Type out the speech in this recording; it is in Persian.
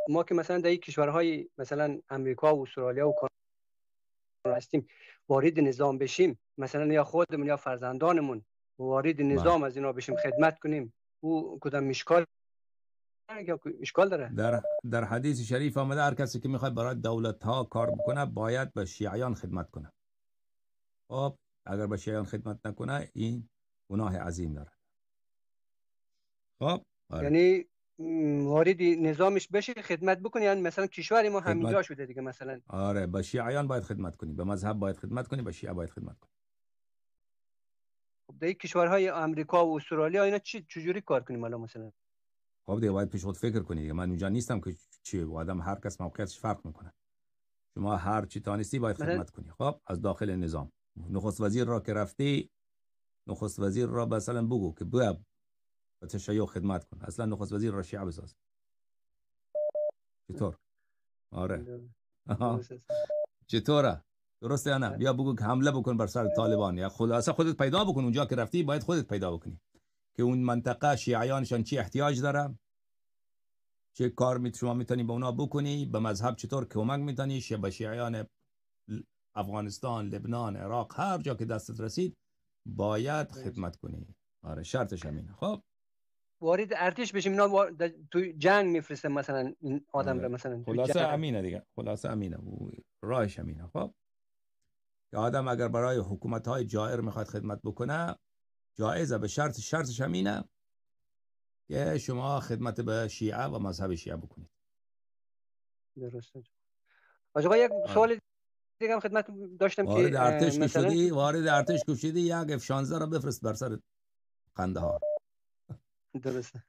ما که مثلا در این کشورهای مثلا امریکا و استرالیا و کانادا هستیم وارد نظام بشیم، مثلا یا خودمون یا فرزندانمون وارد نظام از اینا بشیم خدمت کنیم، او کدام اشکال داره؟ در حدیث شریف آمده هر کسی که میخواد برای دولت ها کار بکنه باید به شیعیان خدمت کنه. خب اگر به شیعیان خدمت نکنه این گناه عظیم داره. خب یعنی وارد نظامش بشه خدمت بکنی، یعنی مثلا کشور ما همینجا خدمت... شده دیگه مثلا. آره به شیعیان باید خدمت کنی، به مذهب باید خدمت کنی، به شیعه باید خدمت کنی. خب در کشورهای امریکا و استرالیا اینا چجوری کار کنیم الان مثلا؟ خب دیگه باید پیش خود فکر کنی دیگه. من اونجا نیستم که چی آدم هر کس موقعیتش فرق میکنه. شما هر چی تانستی باید خدمت کنی. خب از داخل نظام نخست وزیر را که رفتی، نخست وزیر را مثلا بگو که بیا به تشیع خدمت کن. اصلا نخست وزیر را شیعه بساز. چطور؟ آره. چطوره؟ درسته یا نه؟ بیا بگو که حمله بکن بر سر طالبان، یا خلاصه خودت پیدا بکن. اونجا که رفتی باید خودت پیدا بکنی که اون منطقه شیعیانشان چی احتیاج داره، چه کار شما میتونی به اونا بکنی، به مذهب چطور کمک میتونی، به شیعیان افغانستان، لبنان، عراق، هر جا که دستت رسید باید خدمت کنی. آره شرطش همینه. خب وارد ارتش بشیم، اینا تو جنگ میفرستن مثلا این آدم را مثلا تو خلاصه جنگ. امینه دیگه، خلاصه امینه، راهش امینه. خب که آدم اگر برای حکومت های جائر میخواد خدمت بکنه جایزه، به شرطش همینه که شما خدمت به شیعه و مذهب شیعه بکنید. درسته. آقا یک سوال دیگه هم خدمت داشتم که وارد ارتش که مثلا شدی، وارد ارتش که شدی یک F-16 را بفرست بر سر قندهار. درسته.